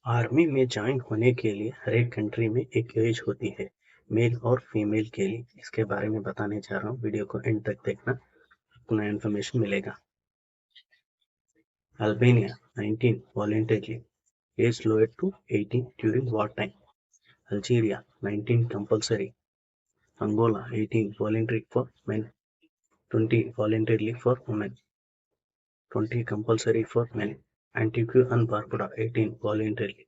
Army में join होने के लिए हर एक कंट्री में एक एज होती है, मेल और फीमेल के लिए। इसके बारे में बताने जा रहा हूँ, वीडियो को एंड तक देखना, आपको नया इन्फॉर्मेशन मिलेगा। Albania 19 voluntarily, age lowered to 18 during wartime. Algeria 19 compulsory. Angola 18 voluntary for men, 20 voluntarily for women, 20 compulsory for men. Antigua and Barbuda 18 voluntarily.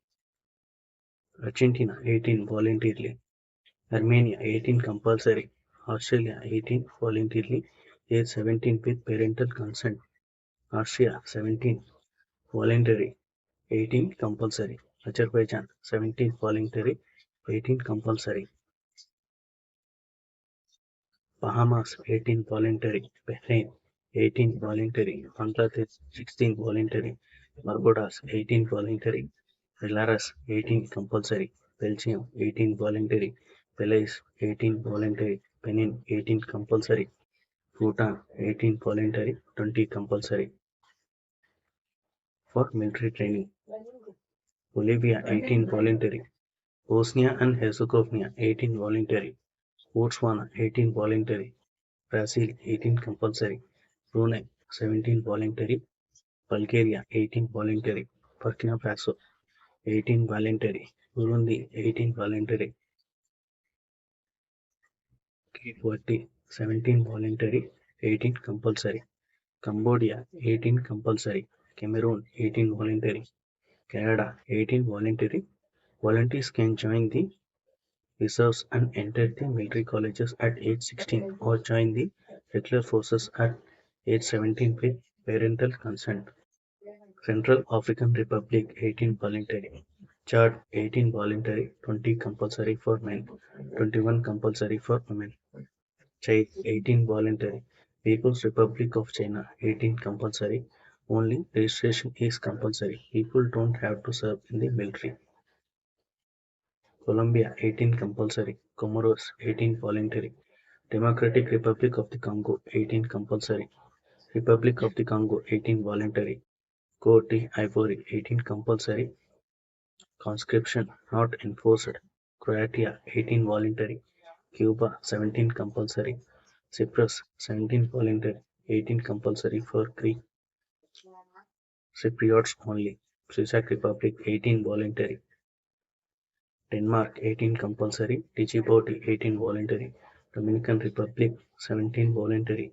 Argentina 18 voluntarily. Armenia 18 compulsory, Australia 18 voluntarily, age 17 with parental consent, Austria 17 voluntary, 18 compulsory, Azerbaijan 17 voluntary, 18 compulsory, Bahamas 18 voluntary, Bahrain 18 voluntary, Bangladesh 16 voluntary, Barbados 18 voluntary, Belarus 18 compulsory, Belgium 18 voluntary, Belize 18 voluntary, Benin 18 compulsory, Bhutan 18 voluntary, 20 compulsory for military training. Bolivia 18 voluntary, Bosnia and Herzegovina 18 voluntary, Botswana 18 voluntary, Brazil 18 compulsory, Brunei 17 voluntary, Bulgaria 18 voluntary, Burkina Faso 18 voluntary, Burundi 18 voluntary, Cape 17 voluntary, 18 compulsory, Cambodia 18 compulsory, Cameroon 18 voluntary, Canada 18 voluntary. Volunteers can join the reserves and enter the military colleges at age 16 or join the regular forces at age 17 with parental consent. Central African Republic 18 voluntary, Chad 18 voluntary, 20 compulsory for men, 21 compulsory for women. Chad 18 voluntary, People's Republic of China 18 compulsory, only registration is compulsory. People don't have to serve in the military. Colombia 18 compulsory, Comoros 18 voluntary, Democratic Republic of the Congo 18 compulsory, Republic of the Congo 18 voluntary, Cote d'Ivoire 18 compulsory, conscription not enforced, Croatia 18 voluntary, Cuba 17 compulsory, Cyprus 17 voluntary, 18 compulsory for Greek Cypriots only, Czech Republic 18 voluntary, Denmark 18 compulsory, Djibouti 18 voluntary, Dominican Republic 17 voluntary,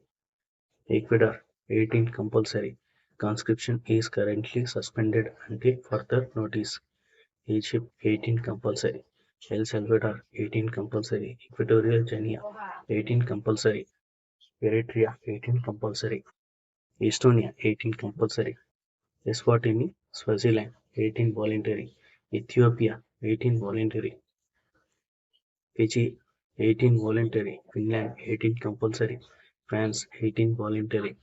Ecuador 18 compulsory. Conscription is currently suspended until further notice. Egypt 18 compulsory, El Salvador 18 compulsory, Equatorial Guinea 18 compulsory, Eritrea 18 compulsory, Estonia 18 compulsory, Eswatini, Swaziland 18 voluntary, Ethiopia 18 voluntary, Fiji 18 voluntary, Finland 18 compulsory, France 18 voluntary,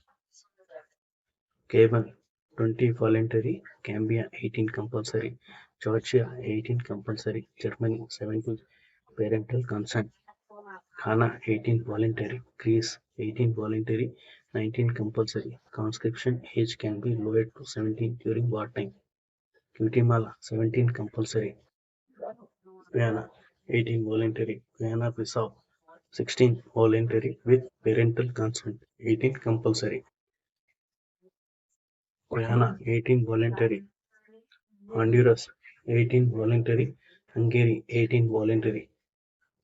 Gabon 20 voluntary, Gambia 18 compulsory, Georgia 18 compulsory, Germany 17 parental consent, Ghana 18 voluntary, Greece 18 voluntary, 19 compulsory. Conscription age can be lowered to 17 during wartime. Guatemala 17 compulsory, Guyana 18 voluntary, Guyana-Bissau 16 voluntary with parental consent, 18 compulsory, Guyana 18 voluntary, Honduras 18 voluntary, Hungary 18 voluntary,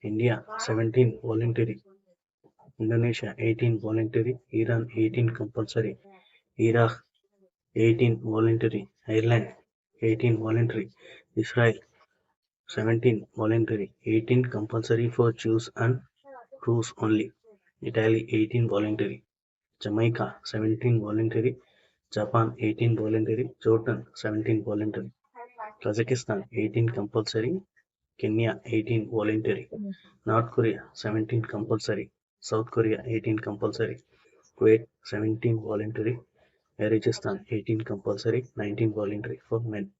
India 17 voluntary, Indonesia 18 voluntary, Iran 18 compulsory, Iraq 18 voluntary, Ireland 18 voluntary, Israel 17 voluntary, 18 compulsory for Jews and Druze only, Italy 18 voluntary, Jamaica 17 voluntary, Japan 18 voluntary, Jordan 17 voluntary, Kazakhstan 18 compulsory, Kenya 18 voluntary, North Korea 17 compulsory, South Korea 18 compulsory, Kuwait 17 voluntary, Rajasthan 18 compulsory, 19 voluntary for men,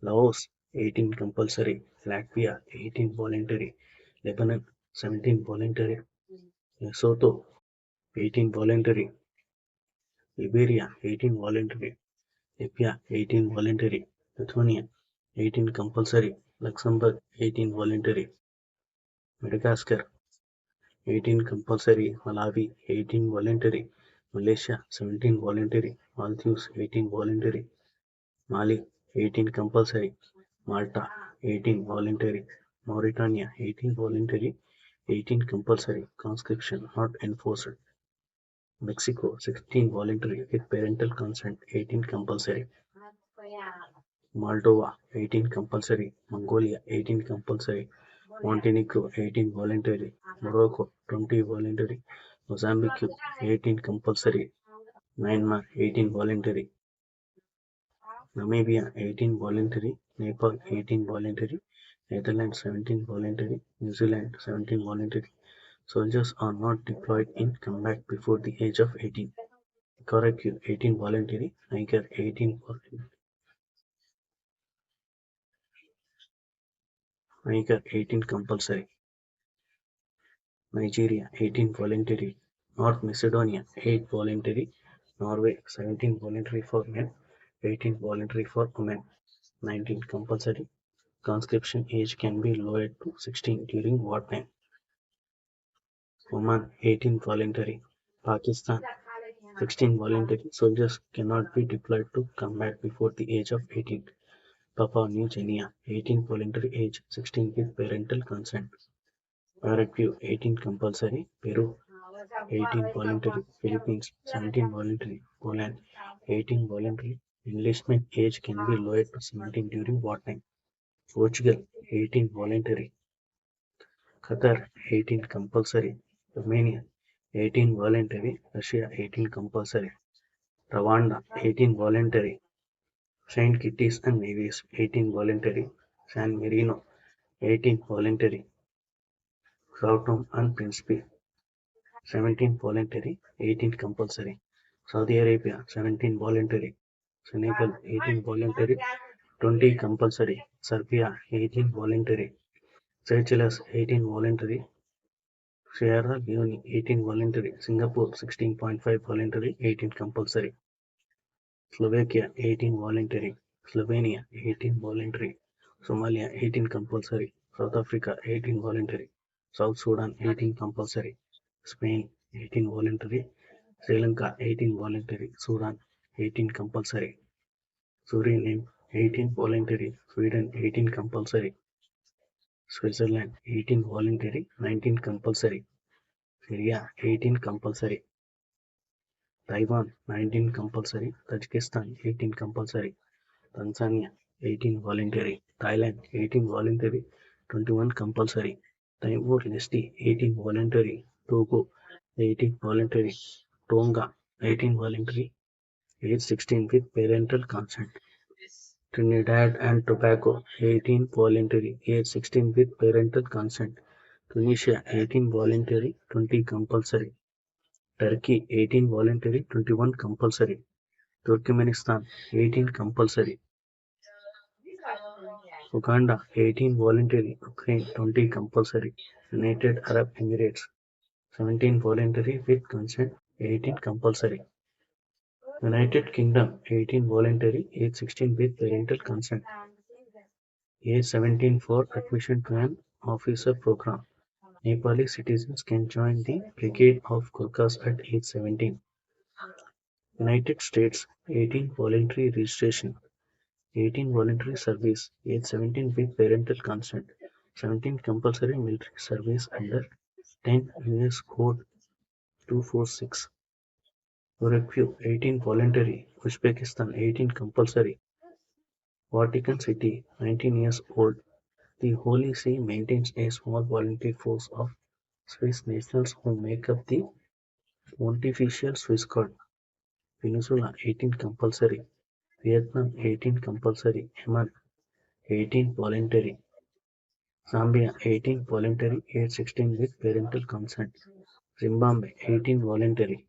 Laos 18 compulsory, Latvia 18 voluntary, Lebanon 17 voluntary, Lesotho 18 voluntary, Liberia 18 voluntary, Libya 18 voluntary, Lithuania 18 compulsory, Luxembourg 18 voluntary, Madagascar 18 compulsory, Malawi 18 voluntary, Malaysia 17 voluntary, Maldives 18 voluntary, Mali 18 compulsory, Malta 18 voluntary, Mauritania 18 voluntary, 18 compulsory, conscription not enforced, Mexico 16 voluntary with parental consent, 18 compulsory, Moldova 18 compulsory, Mongolia 18 compulsory, Montenegro 18 voluntary, Morocco 20 voluntary, Mozambique 18 compulsory, Myanmar 18 voluntary, Namibia 18 voluntary, Nepal 18 voluntary, Netherlands 17 voluntary, New Zealand 17 voluntary. Soldiers are not deployed in combat before the age of 18. Nicaragua 18 voluntary, Niger 18 voluntary, Niger 18 compulsory, Nigeria 18 voluntary, North Macedonia 8 voluntary, Norway 17 voluntary for men, 18 voluntary for women, 19 compulsory. Conscription age can be lowered to 16 during wartime. Oman 18 voluntary, Pakistan 16 voluntary. Soldiers cannot be deployed to combat before the age of 18. Papua New Guinea 18 voluntary, age 16 with parental consent. Paraguay 18 compulsory, Peru 18 voluntary, Philippines 17 voluntary, Poland 18 voluntary. Enlistment age can be lowered to 17 during wartime. Portugal 18 voluntary, Qatar 18 compulsory, Romania 18 voluntary, Russia 18 compulsory, Rwanda 18 voluntary, Saint Kitts and Nevis 18 voluntary, San Marino 18 voluntary, Sao Tome and Principe 17 voluntary, 18 compulsory, Saudi Arabia 17 voluntary, Senegal 18 voluntary, 20 compulsory, Serbia 18 voluntary, Seychelles 18 voluntary, Sierra Leone 18 voluntary, Singapore 16.5 voluntary, 18 compulsory, Slovakia 18 voluntary, Slovenia 18 voluntary, Somalia 18 compulsory, South Africa 18 voluntary, South Sudan 18 compulsory, Spain 18 voluntary, Sri Lanka 18 voluntary, Sudan 18 compulsory, Suriname 18 voluntary, Sweden 18 compulsory, Switzerland 18 voluntary, 19 compulsory, Syria 18 compulsory, Taiwan 19 compulsory, Tajikistan 18 compulsory, Tanzania 18 voluntary, Thailand 18 voluntary, 21 compulsory, Timor-Leste 18 voluntary, Togo 18 voluntary, Tonga 18 voluntary, age 16 with parental consent, Trinidad and Tobago 18 voluntary, age 16 with parental consent, Tunisia 18 voluntary, 20 compulsory, Turkey 18 voluntary, 21 compulsory, Turkmenistan 18 compulsory, Uganda 18 voluntary, Ukraine 20 compulsory, United Arab Emirates 17 voluntary with consent, 18 compulsory, United Kingdom 18 voluntary, age 16 with parental consent, age 17 for admission to an officer program. Nepali citizens can join the Brigade of Gurkhas at age 17. United States 18 voluntary registration, 18 voluntary service, age 17 with parental consent, 17 compulsory military service under 10 US Code 246. Uruguay 18 voluntary, Uzbekistan 18 compulsory, Vatican City 19 years old. The Holy See maintains a small voluntary force of Swiss nationals who make up the Pontifical Swiss Guard. Venezuela 18 compulsory, Vietnam 18 compulsory, Yemen 18 voluntary, Zambia 18 voluntary, age 16 with parental consent, Zimbabwe 18 voluntary,